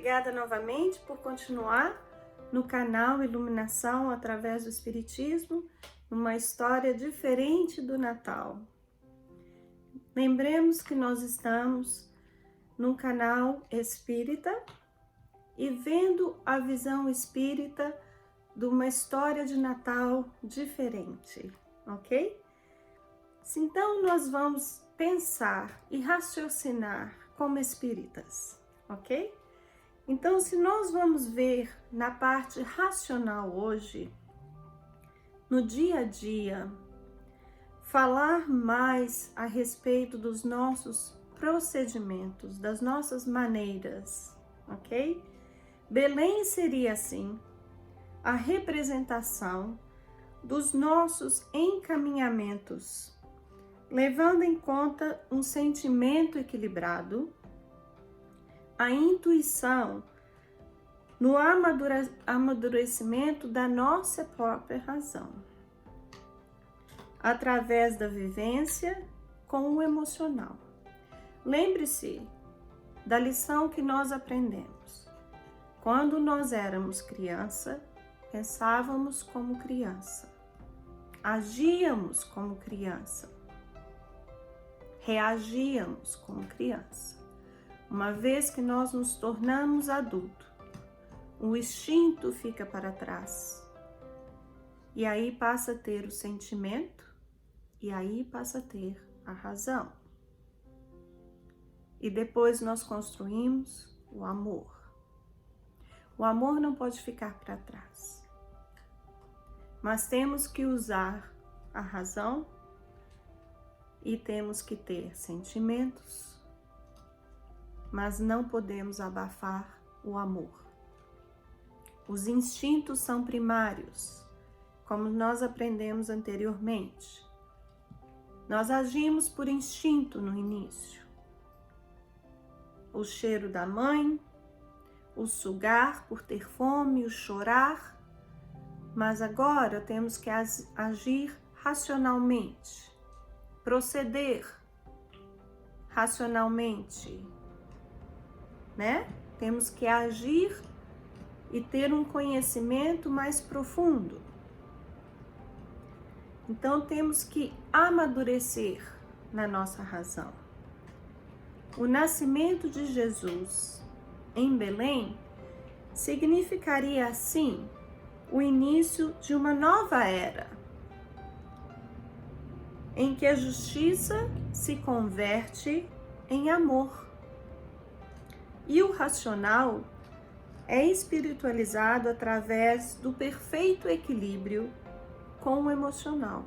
Obrigada novamente por continuar no canal Iluminação através do Espiritismo, uma história diferente do Natal. Lembremos que nós estamos num canal espírita e vendo a visão espírita de uma história de Natal diferente, ok? Então nós vamos pensar e raciocinar como espíritas, ok? Então, se nós vamos ver na parte racional hoje, no dia a dia, falar mais a respeito dos nossos procedimentos, das nossas maneiras, ok? Belém seria, assim, a representação dos nossos encaminhamentos, levando em conta um sentimento equilibrado, a intuição no amadurecimento da nossa própria razão, através da vivência com o emocional. Lembre-se da lição que nós aprendemos. Quando nós éramos criança, pensávamos como criança, agíamos como criança, reagíamos como criança. Uma vez que nós nos tornamos adultos, o instinto fica para trás. E aí passa a ter o sentimento, e aí passa a ter a razão. E depois nós construímos o amor. O amor não pode ficar para trás. Mas temos que usar a razão e temos que ter sentimentos, mas não podemos abafar o amor. Os instintos são primários, como nós aprendemos anteriormente. Nós agimos por instinto no início. O cheiro da mãe, o sugar por ter fome, o chorar, mas agora temos que agir racionalmente, proceder racionalmente, né? Temos que agir e ter um conhecimento mais profundo. Então temos que amadurecer na nossa razão. O nascimento de Jesus em Belém significaria assim o início de uma nova era, em que a justiça se converte em amor. E o racional é espiritualizado através do perfeito equilíbrio com o emocional.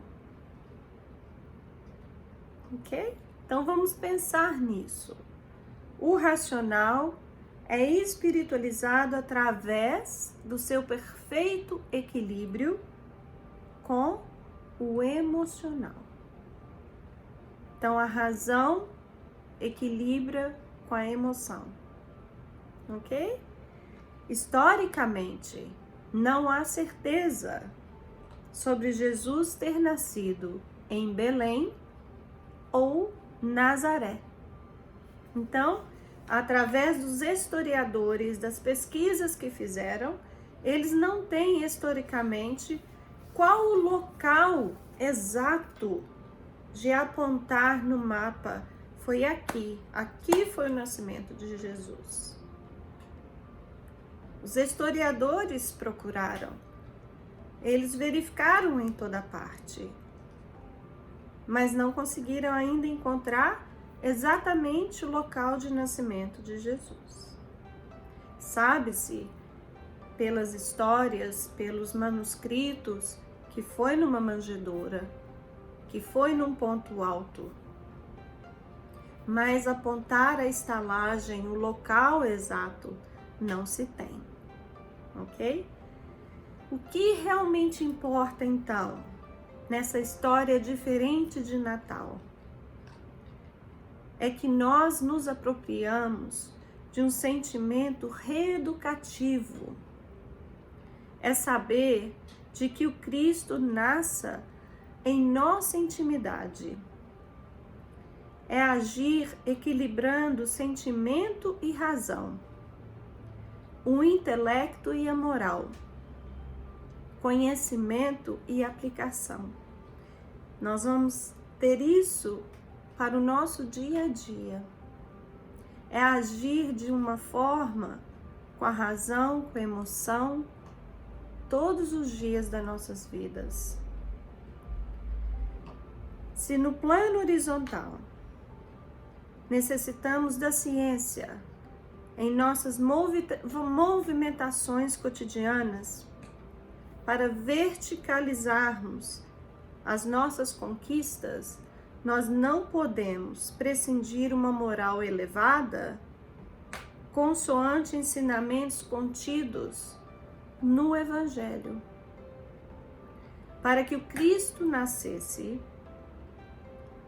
Ok? Então vamos pensar nisso. O racional é espiritualizado através do seu perfeito equilíbrio com o emocional. Então a razão equilibra com a emoção. Ok? Historicamente, não há certeza sobre Jesus ter nascido em Belém ou Nazaré. Então, através dos historiadores, das pesquisas que fizeram, eles não têm historicamente qual o local exato de apontar no mapa. Foi aqui foi o nascimento de Jesus. Os historiadores procuraram, eles verificaram em toda parte, mas não conseguiram ainda encontrar exatamente o local de nascimento de Jesus. Sabe-se pelas histórias, pelos manuscritos, que foi numa manjedoura, que foi num ponto alto, mas apontar a estalagem, o local exato, não se tem. Ok? O que realmente importa então nessa história diferente de Natal é que nós nos apropriamos de um sentimento reeducativo. É saber de que o Cristo nasça em nossa intimidade. É agir equilibrando sentimento e razão. o intelecto e a moral, conhecimento e aplicação. Nós vamos ter isso para o nosso dia a dia. É agir de uma forma com a razão, com a emoção, todos os dias das nossas vidas. Se no plano horizontal necessitamos da ciência em nossas movimentações cotidianas para verticalizarmos as nossas conquistas, nós não podemos prescindir uma moral elevada consoante ensinamentos contidos no Evangelho. Para que o Cristo nascesse,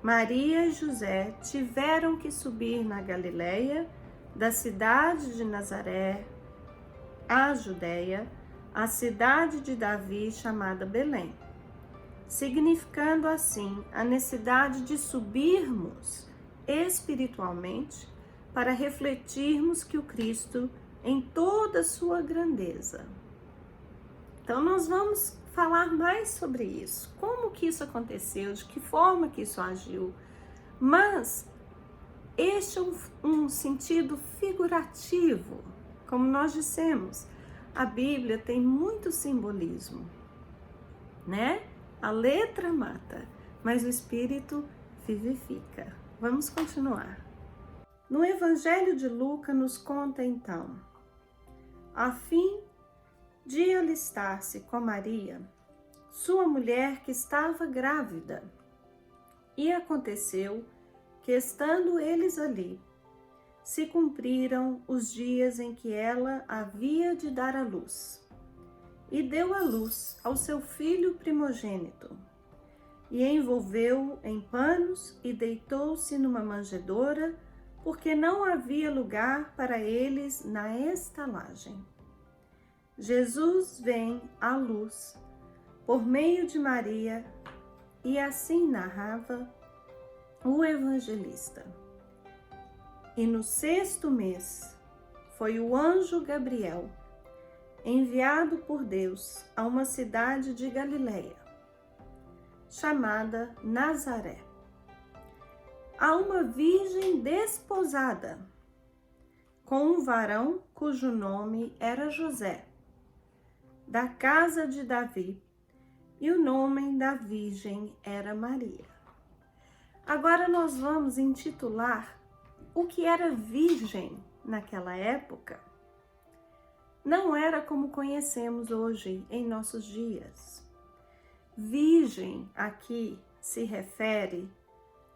Maria e José tiveram que subir na Galileia, da cidade de Nazaré à Judéia, a cidade de Davi chamada Belém, significando assim a necessidade de subirmos espiritualmente para refletirmos que o Cristo em toda a sua grandeza. Então nós vamos falar mais sobre isso, como que isso aconteceu, de que forma que isso agiu, mas este é um sentido figurativo, como nós dissemos. A Bíblia tem muito simbolismo, né? A letra mata, mas o Espírito vivifica. Vamos continuar. No Evangelho de Lucas nos conta então, a fim de alistar-se com Maria, sua mulher que estava grávida. E aconteceu que, estando eles ali, se cumpriram os dias em que ela havia de dar à luz. E deu à luz ao seu filho primogênito, e envolveu-o em panos e deitou-se numa manjedoura, porque não havia lugar para eles na estalagem. Jesus vem à luz por meio de Maria, e assim narrava o evangelista. E no 6º mês foi o anjo Gabriel, enviado por Deus a uma cidade de Galileia, chamada Nazaré, a uma virgem desposada, com um varão cujo nome era José, da casa de Davi, e o nome da virgem era Maria. Agora nós vamos intitular o que era virgem naquela época. Não era como conhecemos hoje em nossos dias. Virgem aqui se refere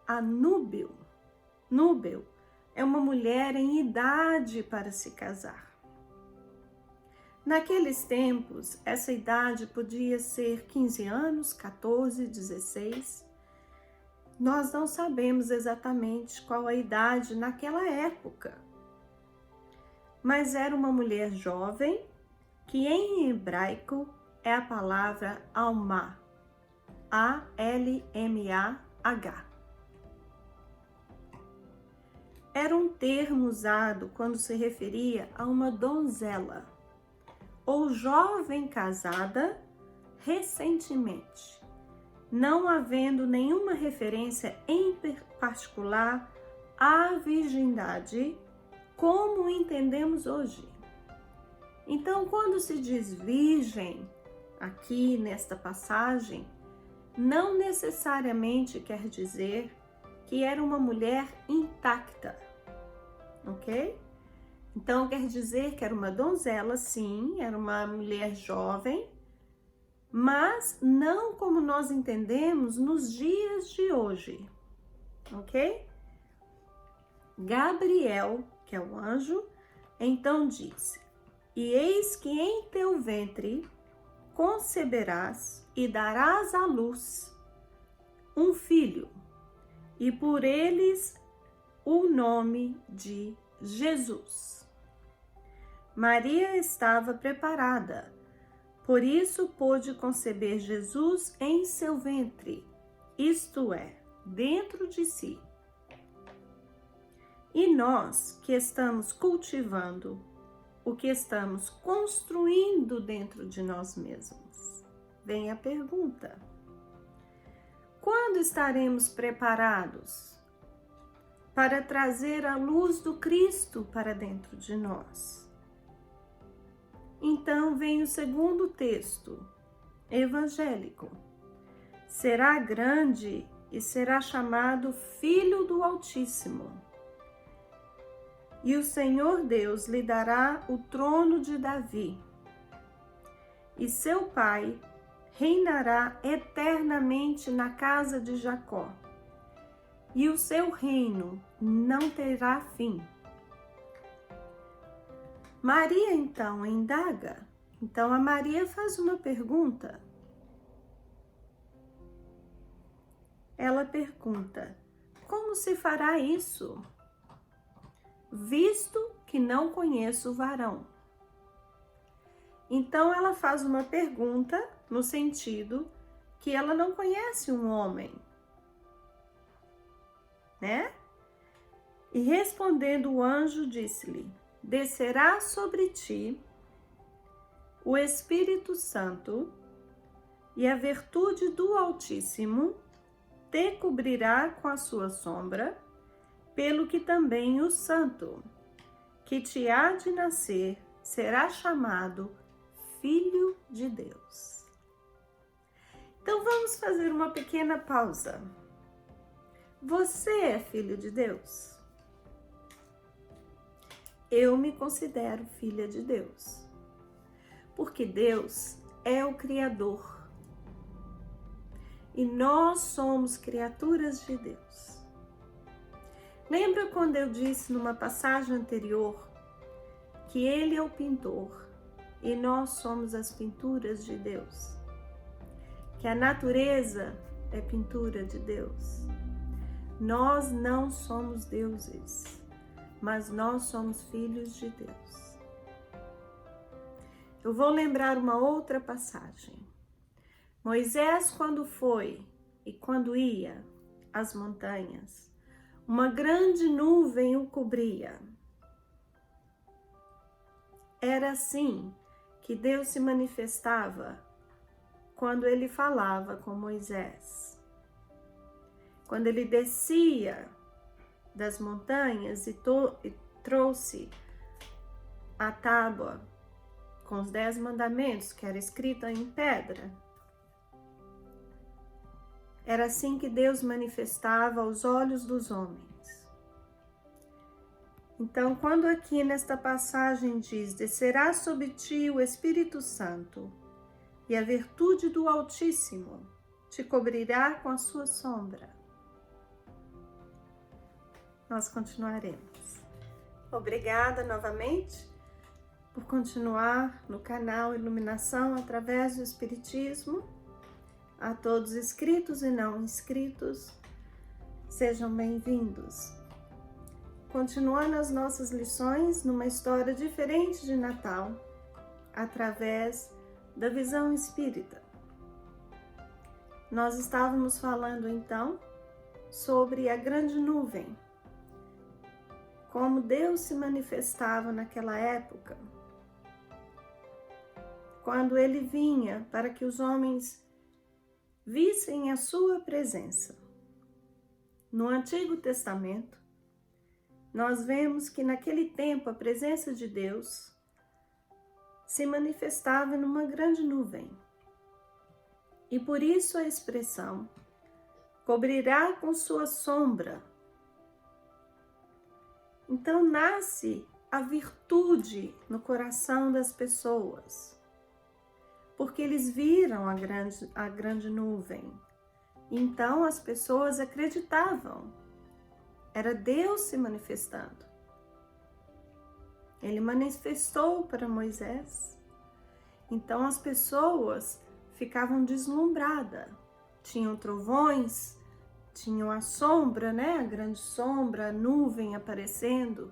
a núbil. Núbil é uma mulher em idade para se casar. Naqueles tempos, essa idade podia ser 15 anos, 14, 16. Nós não sabemos exatamente qual a idade naquela época. Mas era uma mulher jovem, que em hebraico é a palavra alma, A-L-M-A-H. Era um termo usado quando se referia a uma donzela ou jovem casada recentemente, não havendo nenhuma referência em particular à virgindade, como entendemos hoje. Então, quando se diz virgem, aqui nesta passagem, não necessariamente quer dizer que era uma mulher intacta, ok? Então, quer dizer que era uma donzela, sim, era uma mulher jovem, mas não como nós entendemos nos dias de hoje, ok? Gabriel, que é o anjo, então disse: E eis que em teu ventre conceberás e darás à luz um filho, e por eles o nome de Jesus. Maria estava preparada, por isso pôde conceber Jesus em seu ventre, isto é, dentro de si. E nós que estamos cultivando o que estamos construindo dentro de nós mesmos? Vem a pergunta: quando estaremos preparados para trazer a luz do Cristo para dentro de nós? Então vem o segundo texto evangélico. Será grande e será chamado Filho do Altíssimo. E o Senhor Deus lhe dará o trono de Davi. E seu pai reinará eternamente na casa de Jacó. E o seu reino não terá fim. Maria então indaga. Então a Maria faz uma pergunta. Ela pergunta: como se fará isso, visto que não conheço o varão? Então ela faz uma pergunta no sentido que ela não conhece um homem, né? E respondendo o anjo disse-lhe: descerá sobre ti o Espírito Santo e a virtude do Altíssimo te cobrirá com a sua sombra, pelo que também o santo que te há de nascer será chamado Filho de Deus. Então vamos fazer uma pequena pausa. Você é filho de Deus? Eu me considero filha de Deus, porque Deus é o Criador. E nós somos criaturas de Deus. Lembra quando eu disse numa passagem anterior que Ele é o pintor e nós somos as pinturas de Deus? Que a natureza é pintura de Deus? Nós não somos deuses, mas nós somos filhos de Deus. Eu vou lembrar uma outra passagem. Moisés, quando foi e quando ia às montanhas, uma grande nuvem o cobria. Era assim que Deus se manifestava quando ele falava com Moisés. Quando ele descia das montanhas e trouxe a tábua com os 10 mandamentos, que era escrita em pedra. Era assim que Deus manifestava aos olhos dos homens. Então, quando aqui nesta passagem diz: descerá sobre ti o Espírito Santo e a virtude do Altíssimo te cobrirá com a sua sombra, nós continuaremos. Obrigada novamente por continuar no canal Iluminação através do Espiritismo. A todos inscritos e não inscritos, sejam bem-vindos. Continuando as nossas lições numa história diferente de Natal, através da visão espírita. Nós estávamos falando então sobre a grande nuvem, como Deus se manifestava naquela época, quando Ele vinha para que os homens vissem a sua presença. No Antigo Testamento, nós vemos que naquele tempo a presença de Deus se manifestava numa grande nuvem. E por isso a expressão cobrirá com sua sombra. Então nasce a virtude no coração das pessoas, porque eles viram a grande nuvem. Então as pessoas acreditavam. Era Deus se manifestando. Ele manifestou para Moisés. Então as pessoas ficavam deslumbradas. Tinham trovões, tinham a sombra, né? A grande sombra, a nuvem aparecendo.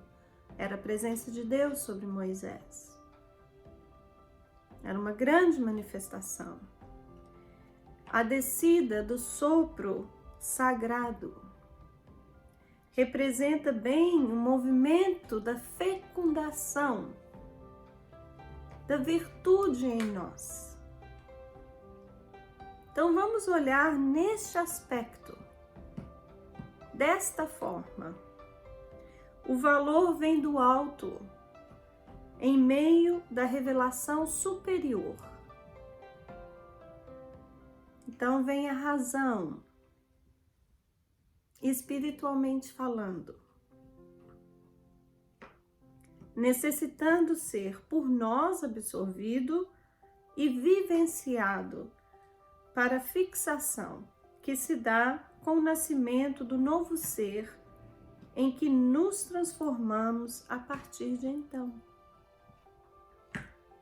Era a presença de Deus sobre Moisés. Era uma grande manifestação. A descida do sopro sagrado representa bem o movimento da fecundação da virtude em nós. Então vamos olhar neste aspecto, desta forma. O valor vem do alto, em meio da revelação superior. Então vem a razão, espiritualmente falando, necessitando ser por nós absorvido e vivenciado para fixação, que se dá com o nascimento do novo ser em que nos transformamos a partir de então.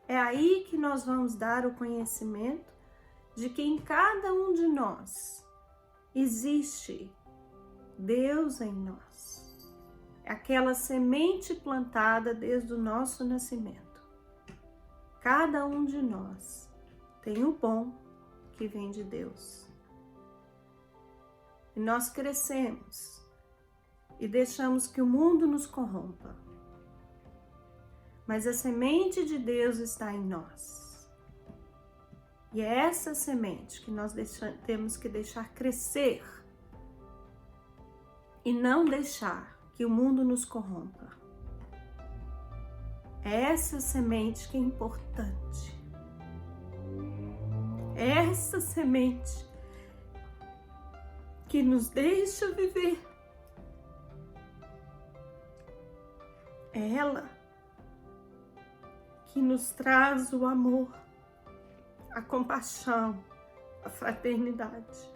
É aí que nós vamos dar o conhecimento de que em cada um de nós existe Deus em nós. É aquela semente plantada desde o nosso nascimento. Cada um de nós tem o bom que vem de Deus. E nós crescemos e deixamos que o mundo nos corrompa. Mas a semente de Deus está em nós. E é essa semente que nós temos que deixar crescer e não deixar que o mundo nos corrompa. É essa semente que é importante. É essa semente que nos deixa viver. É ela que nos traz o amor, a compaixão, a fraternidade.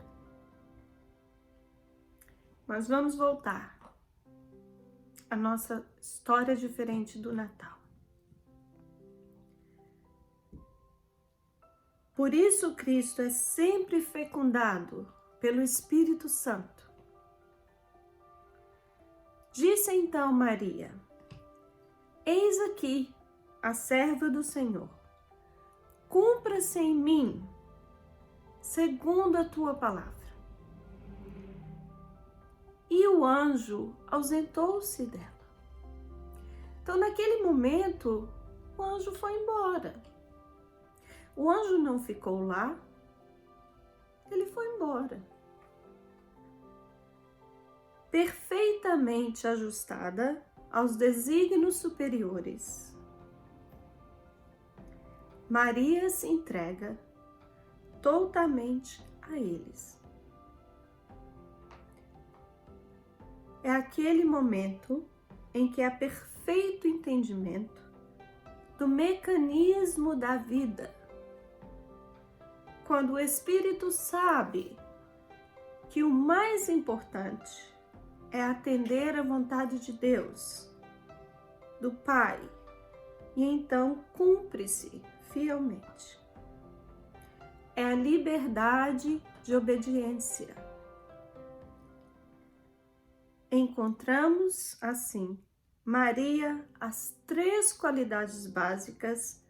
Mas vamos voltar à nossa história diferente do Natal. Por isso Cristo é sempre fecundado pelo Espírito Santo. Disse então Maria: eis aqui a serva do Senhor. Cumpra-se em mim segundo a tua palavra. E o anjo ausentou-se dela. Então, naquele momento, o anjo foi embora. O anjo não ficou lá, ele foi embora. Perfeitamente ajustada aos desígnios superiores. Maria se entrega totalmente a eles. É aquele momento em que há perfeito entendimento do mecanismo da vida. Quando o Espírito sabe que o mais importante é atender à vontade de Deus, do Pai, e então cumpre-se fielmente. É a liberdade de obediência. Encontramos, assim, Maria as 3 qualidades básicas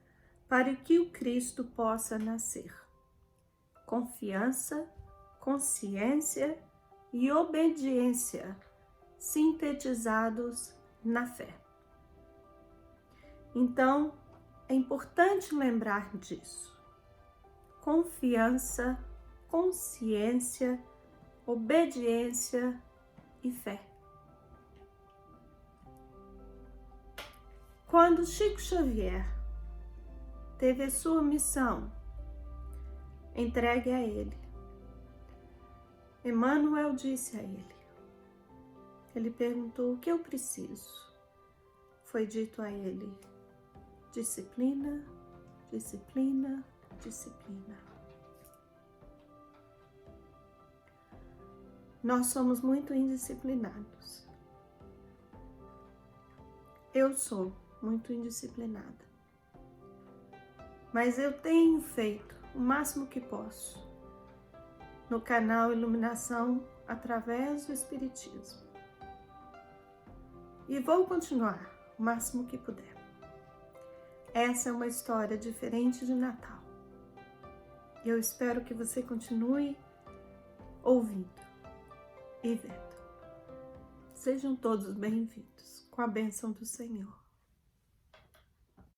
para que o Cristo possa nascer: confiança, consciência e obediência, sintetizados na fé. Então, é importante lembrar disso. Confiança, consciência, obediência e fé. Quando Chico Xavier teve a sua missão entregue a ele, Emmanuel disse a ele. Ele perguntou: o que eu preciso? Foi dito a ele: disciplina, disciplina, disciplina. Nós somos muito indisciplinados. Eu sou muito indisciplinada. Mas eu tenho feito o máximo que posso no canal Iluminação através do Espiritismo. E vou continuar o máximo que puder. Essa é uma história diferente de Natal. Eu espero que você continue ouvindo e vendo. Sejam todos bem-vindos, com a bênção do Senhor.